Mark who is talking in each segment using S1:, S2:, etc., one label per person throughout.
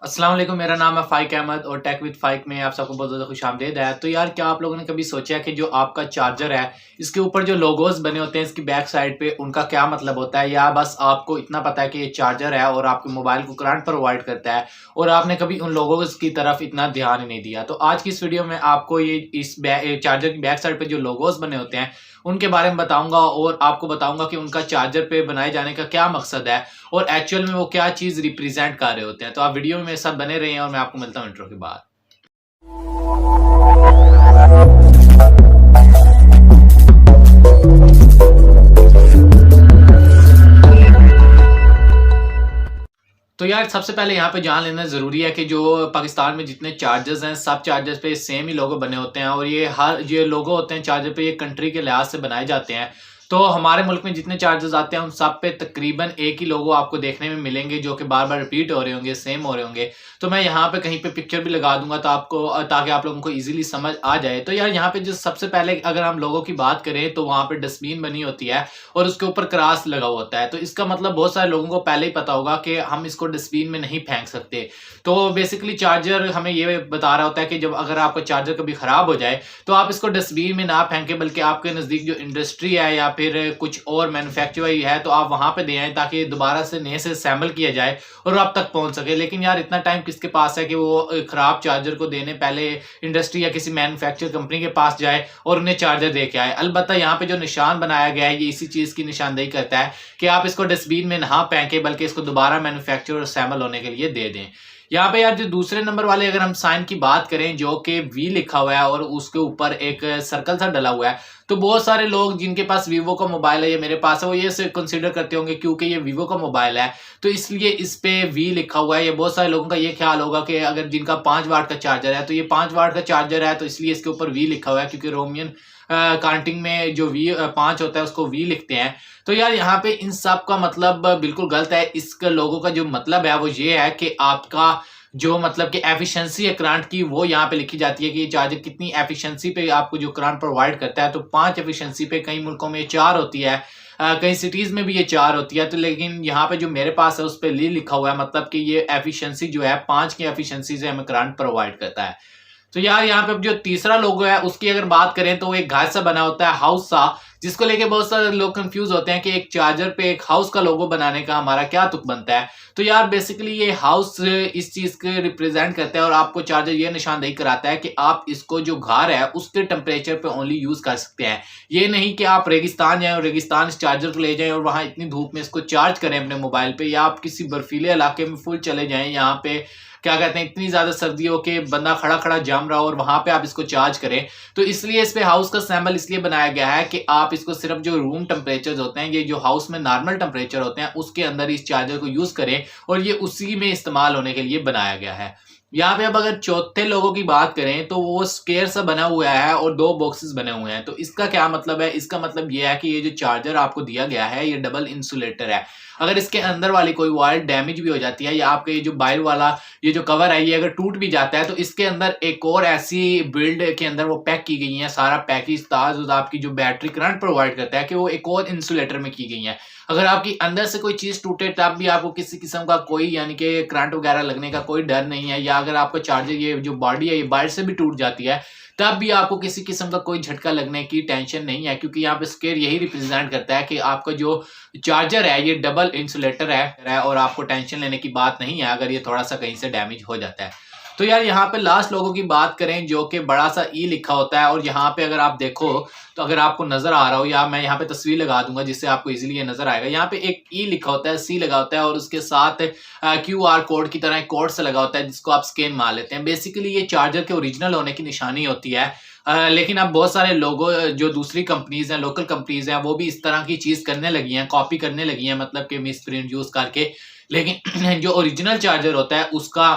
S1: अस्सलाम वालेकुम। मेरा नाम है फ़ाइक अहमद और टेक विद फ़ाइक में आप सबको बहुत ज़्यादा खुशामदीद है। तो यार क्या आप लोगों ने कभी सोचा है कि जो आपका चार्जर है, इसके ऊपर जो लोगोज़ बने होते हैं इसकी बैक साइड पे उनका क्या मतलब होता है? या बस आपको इतना पता है कि ये चार्जर है और आपके मोबाइल को करंट प्रोवाइड करता है और आपने कभी उन लोगोज़ की तरफ इतना ध्यान ही नहीं दिया। तो आज की इस वीडियो में आपको ये चार्जर की बैक साइड पे जो लोगोज़ बने होते हैं, उनके बारे में बताऊँगा और आपको बताऊँगा कि उनका चार्जर पे बनाए जाने का क्या मकसद है और एक्चुअल में वो क्या चीज़ रिप्रेजेंट कर रहे होते हैं। तो आप वीडियो में मेरे साथ बने रहिए और मैं आपको मिलता हूँ इंट्रो के बाद। तो यार सबसे पहले यहाँ पे जान लेना ज़रूरी है कि जो पाकिस्तान में जितने चार्जर्स हैं, सब चार्जर्स पे सेम ही लोगो बने होते हैं और ये लोगो होते हैं चार्जर पे, ये कंट्री के लिहाज से बनाए जाते हैं। तो हमारे मुल्क में जितने चार्जर्स आते हैं उन सब पे तकरीबन एक ही लोगो आपको देखने में मिलेंगे जो कि बार-बार रिपीट हो रहे होंगे, सेम हो रहे होंगे। तो मैं यहाँ पे कहीं पे पिक्चर भी लगा दूँगा तो आपको ताकि आप लोगों को ईज़िली समझ आ जाए। तो यार यहाँ पे जो सबसे पहले अगर हम लोगों की बात करें तो वहाँ पे डस्टबिन बनी होती है और उसके ऊपर क्रॉस लगा होता है। तो इसका मतलब बहुत सारे लोगों को पहले ही पता होगा कि हम इसको डस्टबिन में नहीं फेंक सकते। तो बेसिकली चार्जर हमें ये बता रहा होता है कि जब अगर आपका चार्जर कभी खराब हो जाए तो आप इसको डस्टबिन में ना फेंकें, बल्कि आपके नज़दीक जो इंडस्ट्री है या फिर कुछ और मैन्युफैक्चरिंग है तो आप वहाँ पे दे आएँ ताकि दोबारा से नए से असेंबल किया जाए और आप तक पहुँच सके। लेकिन यार इतना टाइम किसके पास है कि वो खराब चार्जर को देने पहले इंडस्ट्री या किसी मैन्युफैक्चर कंपनी के पास जाए और उन्हें चार्जर दे के आए। अलबत्ता यहाँ पे जो निशान बनाया गया है ये इसी चीज़ की निशानदेही करता है कि आप इसको डस्टबिन में ना फेंकें, बल्कि इसको दोबारा मैन्युफैक्चर और असेंबल होने के लिए दे दें। यहाँ पे यार जो दूसरे नंबर वाले अगर हम साइन की बात करें जो कि वी लिखा हुआ है और उसके ऊपर एक सर्कल सा डला हुआ है, तो बहुत सारे लोग जिनके पास वीवो का मोबाइल है या मेरे पास है वो ये कंसीडर करते होंगे क्योंकि ये वीवो का मोबाइल है तो इसलिए इस पे वी लिखा हुआ है। या बहुत सारे लोगों का ये ख्याल होगा कि अगर जिनका 5 वाट का चार्जर है तो ये 5 वाट का चार्जर है तो इसलिए इसके ऊपर वी लिखा हुआ है, क्योंकि रोमियन काउंटिंग में जो वी 5 होता है उसको वी लिखते हैं। तो यार यहाँ पे इन सब का मतलब बिल्कुल गलत है। इसका लोगों का जो मतलब है वो ये है कि आपका जो मतलब कि एफिशिएंसी है करंट की वो यहाँ पे लिखी जाती है कि ये चार्जर कितनी एफिशिएंसी पे आपको जो करंट प्रोवाइड करता है। तो 5 एफिशिएंसी पे, कई मुल्कों में 4 होती है, कई सिटीज में भी ये 4 होती है। तो लेकिन यहाँ पे जो मेरे पास है उस पे ली लिखा हुआ है, मतलब कि ये एफिशिएंसी जो है 5 की एफिशिएंसी से हमें करंट प्रोवाइड करता है। तो यार यहाँ पे जो तीसरा लोगो है उसकी अगर बात करें तो वो एक घास सा बना होता है, हाउस सा, जिसको लेके बहुत सारे लोग कंफ्यूज होते हैं कि एक चार्जर पे एक हाउस का लोगो बनाने का हमारा क्या तुक बनता है। तो यार बेसिकली ये हाउस इस चीज के रिप्रेजेंट करता है और आपको चार्जर ये निशानदेही कराता है कि आप इसको जो घर है उसके टेम्परेचर पे ओनली यूज कर सकते हैं। ये नहीं कि आप रेगिस्तान जाएं और रेगिस्तान इस चार्जर को ले जाएं और वहां इतनी धूप में इसको चार्ज करें अपने मोबाइल पे, या आप किसी बर्फीले इलाके में फुल चले जाएं, यहाँ पे क्या कहते हैं इतनी ज्यादा सर्दी हो के बंदा खड़ा खड़ा जम रहा हो और वहां पे आप इसको चार्ज करें। तो इसलिए इस पे हाउस का सैंपल इसलिए बनाया गया है कि आप इसको सिर्फ जो रूम टेम्परेचर होते हैं, ये जो हाउस में नॉर्मल टेम्परेचर होते हैं उसके अंदर इस चार्जर को यूज करें और ये उसी में इस्तेमाल होने के लिए बनाया गया है। यहाँ पे अब अगर चौथे लोगों की बात करें तो वो स्क्वायर सा बना हुआ है और 2 बॉक्सेस बने हुए हैं। तो इसका क्या मतलब है? इसका मतलब ये है कि ये जो चार्जर आपको दिया गया है ये डबल इंसुलेटर है। अगर इसके अंदर वाली कोई वायर डैमेज भी हो जाती है या आपके ये जो बाहर वाला ये जो कवर है ये अगर टूट भी जाता है तो इसके अंदर एक और ऐसी बिल्ड के अंदर वो पैक की गई है, सारा पैकेज ताज आपकी जो बैटरी करंट प्रोवाइड करता है कि वो एक और इंसुलेटर में की गई है। अगर आपकी अंदर से कोई चीज टूटे तब भी आपको किसी किस्म का कोई यानी कि करंट वगैरह लगने का कोई डर नहीं है, या अगर आपका चार्जर ये जो बॉडी है ये बाहर से भी टूट जाती है तब भी आपको किसी किस्म का कोई झटका लगने की टेंशन नहीं है, क्योंकि यहाँ पे स्क्वायर यही रिप्रेजेंट करता है कि आपका जो चार्जर है ये डबल इंसुलेटर है और आपको टेंशन लेने की बात नहीं है अगर ये थोड़ा सा कहीं से डैमेज हो जाता है। तो यार यहाँ पे लास्ट लोगों की बात करें जो कि बड़ा सा ई लिखा होता है और यहाँ पे अगर आप देखो तो अगर आपको नजर आ रहा हो या मैं यहाँ पे तस्वीर लगा दूंगा जिससे आपको इजीली ये नजर आएगा। यहाँ पे एक ई लिखा होता है, सी लगा होता है और उसके साथ QR कोड की तरह एक कोड से लगा होता है जिसको आप स्कैन मार लेते हैं। बेसिकली ये चार्जर के ओरिजिनल होने की निशानी होती है। लेकिन अब बहुत सारे लोगों जो दूसरी कंपनीज हैं, लोकल कंपनीज हैं, वो भी इस तरह की चीज करने लगी हैं, कॉपी करने लगी हैं, मतलब कि मिस प्रिंट यूज करके। लेकिन जो ओरिजिनल चार्जर होता है उसका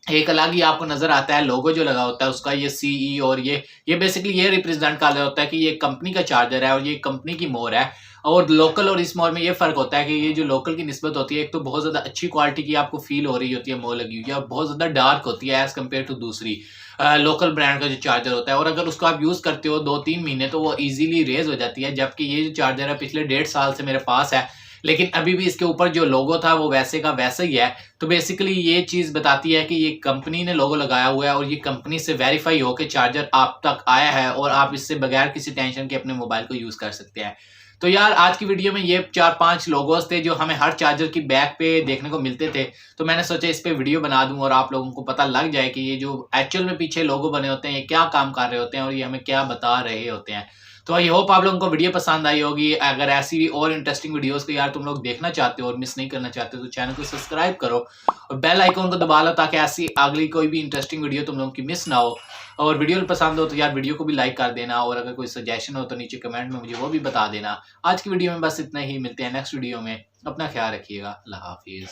S1: एक अलग ही आपको नजर आता है लोगो जो लगा होता है उसका, ये CE और ये बेसिकली ये रिप्रेजेंट कर रहा होता है कि ये कंपनी का चार्जर है और ये कंपनी की मोर है। और लोकल और इस मोर में ये फर्क होता है कि ये जो लोकल की निस्बत होती है एक तो बहुत ज्यादा अच्छी क्वालिटी की आपको फील हो रही होती है, मोर लगी हुई है, और बहुत ज्यादा डार्क होती है एज कम्पेयर टू दूसरी लोकल ब्रांड का जो चार्जर होता है। और अगर उसको आप यूज करते हो 2-3 महीने तो वो इजीली रेज हो जाती है, जबकि ये जो चार्जर है पिछले 1.5 साल से मेरे पास है लेकिन अभी भी इसके ऊपर जो लोगो था वो वैसे का वैसा ही है। तो बेसिकली ये चीज़ बताती है कि ये कंपनी ने लोगो लगाया हुआ है और ये कंपनी से वेरीफाई हो के चार्जर आप तक आया है और आप इससे बगैर किसी टेंशन के अपने मोबाइल को यूज़ कर सकते हैं। तो यार आज की वीडियो में ये 4-5 लोगोस थे जो हमें हर चार्जर की बैक पे देखने को मिलते थे। तो मैंने सोचा इस पे वीडियो बना दूं और आप लोगों को पता लग जाए कि ये जो एक्चुअल में पीछे लोगो बने होते हैं ये क्या काम कर रहे होते हैं और ये हमें क्या बता रहे होते हैं। तो आई होप आप लोगों को वीडियो पसंद आई होगी। अगर ऐसी और इंटरेस्टिंग वीडियोस को यार तुम लोग देखना चाहते हो और मिस नहीं करना चाहते तो चैनल को सब्सक्राइब करो और बेल आइकन को दबा लो ताकि ऐसी अगली कोई भी इंटरेस्टिंग वीडियो तुम लोगों की मिस ना हो। और वीडियो पसंद हो तो यार वीडियो को भी लाइक कर देना और अगर कोई सजेशन हो तो नीचे कमेंट में मुझे वो भी बता देना। आज की वीडियो में बस इतना ही, मिलते हैं नेक्स्ट वीडियो में। अपना ख्याल रखिएगा। अल्लाह हाफिज।